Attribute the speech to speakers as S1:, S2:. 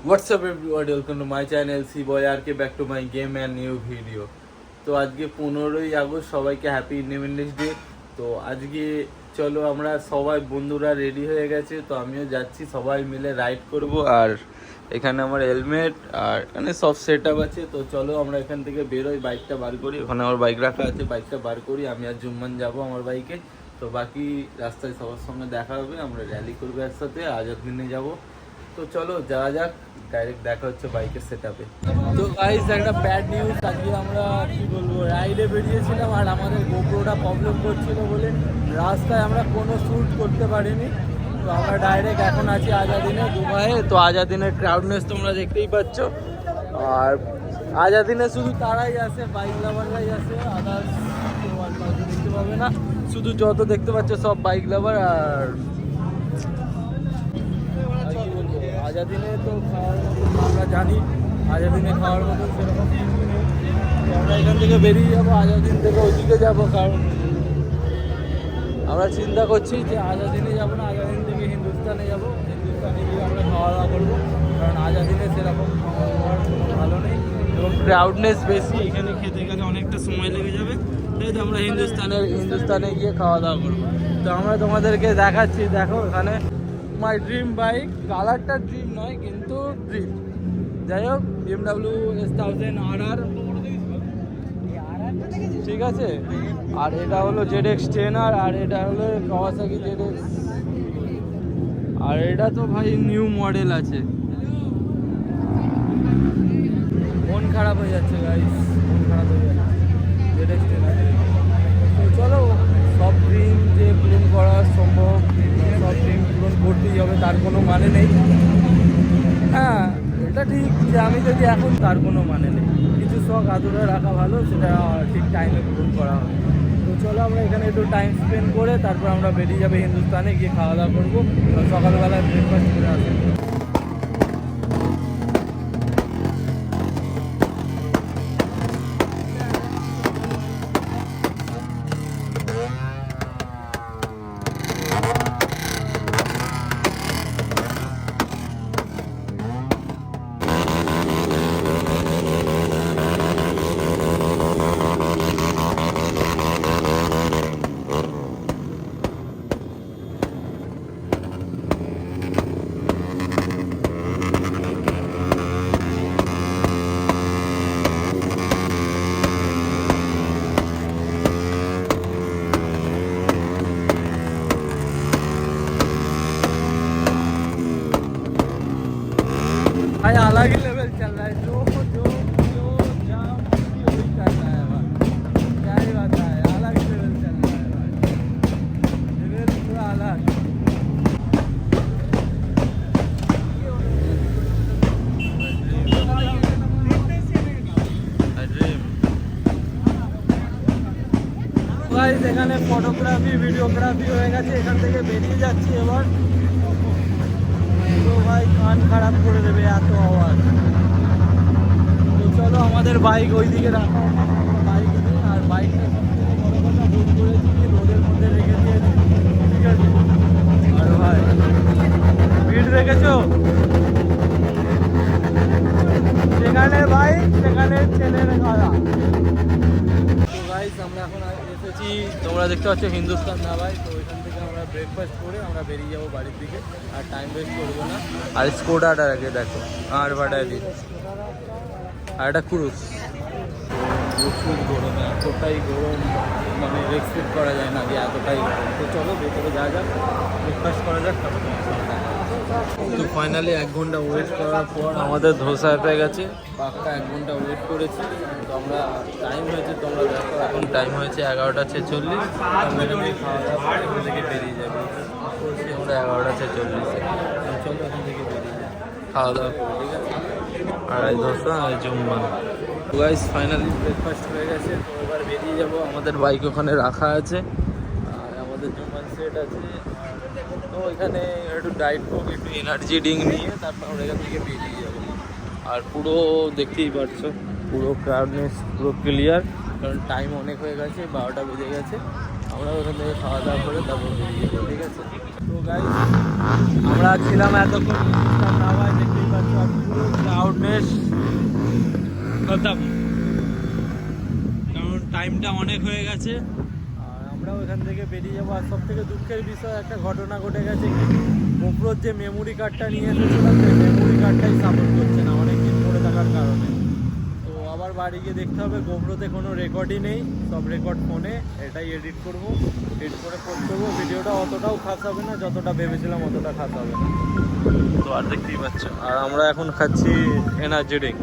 S1: What's up everybody, welcome to my channel C Boy RK, back to my game and new video. তো আজকে 15ই August, সবাইকে happy independence day. তো আজকে চলো আমরা সবাই বন্ধুরা রেডি হয়ে গেছে, তো আমিও যাচ্ছি, সবাই মিলে রাইড করব। আর এখানে আমার হেলমেট আর এখানে সব সেট আপ আছে। তো চলো আমরা এখান থেকে বেরোই, বাইকটা বার করি, ওখানে আমার বাইক রাখা আছে, বাইকটা বার করি। আমি আর জুম্মান যাব আমার বাইকে। তো বাকি রাস্তায় সবার সঙ্গে দেখা হবে, আমরা র্যালি করবো একসাথে, আজাদ দিনে যাব। তো চলো যাওয়া যাক, ডাইরেক্ট দেখা হচ্ছে বাইকের সেটআপে। তো গাইস একটা ব্যাড নিউজ, আজকে আমরা কি বলবো রাইডে বেরিয়েছিলাম আর আমাদের গোপ্রোটা প্রবলেম করছিল বলে রাস্তায় আমরা কোনো শ্যুট করতে পারিনি। তো আমরা ডাইরেক্ট এখন আছি আজাদিনে দুবাইয়ে। তো আজাদিনের ক্রাউডনেস তোমরা দেখতেই পাচ্ছ। আর আজাদিনে শুধু তারাই আসে, বাইক লাভাররাই আসে, আদার্স দেখতে পাবে না। শুধু যত দেখতে পাচ্ছ সব বাইক লাভার। আর আজাদিনে তো খাওয়ার মতো আমরা জানি, আজাদিনে খাওয়ার মতো সেরকম কিছু নেই। তো আমরা এখান থেকে বেরিয়ে যাবো, আজাদিন থেকে ওইদিকে যাবো। কারণ আমরা চিন্তা করছি যে আজাদিনে যাবো না, আজাদিন থেকে হিন্দুস্তানে যাবো। হিন্দুস্তানে গিয়ে আমরা খাওয়া দাওয়া করবো, কারণ আজাদিনে সেরকম খাওয়ার কোনো ভালো নেই এবং ক্রাউডনেস বেশি, এখানে খেতে গেলে অনেকটা সময় লেগে যাবে। তাই তো আমরা হিন্দুস্তানে গিয়ে খাওয়া দাওয়া করবো। তো আমরা তোমাদেরকে দেখাচ্ছি, দেখো এখানে মাই ড্রিম বাইক, কালারটা ড্রিম নয় কিন্তু ড্রিম। যাই হোক, BMW S1000 RR, ঠিক আছে। আর এটা হলো ZX10 আর এটা হলো কাওয়াসাকি ZX। আর এটা তো ভাই নিউ মডেল আছে। মন খারাপ হয়ে যাচ্ছে গাইস, মন খারাপ হয়ে যাচ্ছে। ZX10 আছে। তো চলো, সব ড্রিম যে পূরণ করা সম্ভব, সব ড্রিম পূরণ করতেই হবে, তার কোনো মানে নেই। হ্যাঁ, এটা ঠিক যে আমি যদি এখন, তার কোনো মানে নেই। কিছু শখ আদরে রাখা ভালো, সেটা ঠিক টাইমে পূরণ করা হবে। তো চলো আমরা এখানে একটু টাইম স্পেন্ড করে তারপর আমরা বেরিয়ে যাবে হিন্দুস্তানে, গিয়ে খাওয়া দাওয়া করবো। সকালবেলায় ব্রেকফাস্ট করে আসবো। भाई अलग ही लेवल चल रहा है, जो जाम वही कर रहा है भाई। क्या ही बात है, अलग ही लेवल चल रहा है भाई, लेवल पूरा अलग। गाइस এখানে ফটোগ্রাফি ভিডিওগ্রাফি হয়ে গেছে, এখান থেকে বেরিয়ে যাচ্ছি এবার। তো ভাই কান খারাপ করে দেবে এত আওয়াজ। তো চলো, আমাদের বাইক ওইদিকে রাখা, বাইক আর বাইকটা সবথেকে বড় কথা ভুল করেছি, রোডের মধ্যে রেখে দিয়েছি, ঠিক আছে। আর ভাই ভিড় দেখেছো, যেখানে বাইক সেখানে ছেলের খাওয়া। তো গাইস আমরা এখন এসেছি, তোমরা দেখতে পাচ্ছ হিন্দুস্তান না ভাই। তো ওইখান থেকে আমরা ব্রেকফাস্ট করে আমরা বেরিয়ে যাবো বাড়ির দিকে, আর টাইম ওয়েস্ট করবো না। আর স্কোডাটা আগে দেখো, আর ভাড়ায় দিন, আর একটা ক্রুজ। প্রচুর গরম, এতটাই গরম, মানে এক্সপেক্ট করা যায় না যে এতটাই গরম। তো চলো ভেতরে যাওয়া যাক, ব্রেকফাস্ট করা যাক, তারপর তোমার সঙ্গে দেখা হবে। তো ফাইনালি 1 ঘন্টা ওয়েট করার পর আমাদের ধোসা পেয়ে গেছে। পাক্কা 1 ঘন্টা ওয়েট করেছি। তো আমরা টাইম হয়েছে, তোমরা দেখো এখন টাইম হয়েছে 11:46। আমরা এখানে খাওয়া দাওয়া করে এখান থেকে বেরিয়ে যাবো। করছি আমরা 11:46-এ। চলো এখান থেকে বেরিয়ে যাই, খাওয়া দাওয়া করে, ঠিক আছে। আর এই ধোসা আর জুম্মান। গাইস ফাইনালি ব্রেকফাস্ট হয়ে গেছে। তো এবার বেরিয়ে যাবো, আমাদের বাইক ওখানে রাখা আছে আর আমাদের জুম্মান সেট আছে। তো এখানে একটু ডায়েট কোক, একটু এনার্জি ড্রিঙ্ক নিয়ে তারপর আমরা এখান থেকে বেরিয়ে যাবো। আর পুরো দেখতেই পাচ্ছ, পুরো ক্রাউডনেস পুরো ক্লিয়ার, কারণ টাইম অনেক হয়ে গেছে, 12টা বেজে গেছে। আমরা ওখান থেকে খাওয়া দাওয়া করে তারপর বেরিয়ে যাবো, ঠিক আছে। তো গাইস আমরা ছিলাম এতক্ষণ নামায়, দেখতেই পাচ্ছ, আর পুরো উন্মেষ খতম, কারণ টাইমটা অনেক হয়ে গেছে। আর আমরা ওইখান থেকে বেরিয়ে যাবো। আর সব থেকে দুঃখের বিষয় একটা ঘটনা ঘটে গেছে কি, গোপ্রোর যে মেমোরি কার্ডটা নিয়ে এসেছিলাম সেই মেমোরি কার্ডটাই সাপোর্ট করছে না অনেকদিন পড়ে থাকার কারণে। তো আবার বাড়ি গিয়ে দেখতে হবে, গোপ্রোতে কোনো রেকর্ডই নেই, সব রেকর্ড ফোনে। এটাই এডিট করব, এডিট করে পোস্ট করবো। ভিডিওটা অতটাও খাস হবে না, যতটা ভেবেছিলাম অতটা খাস হবে না। তো আর দেখতেই পাচ্ছ। আর আমরা এখন খাচ্ছি এনার্জি ড্রিঙ্ক।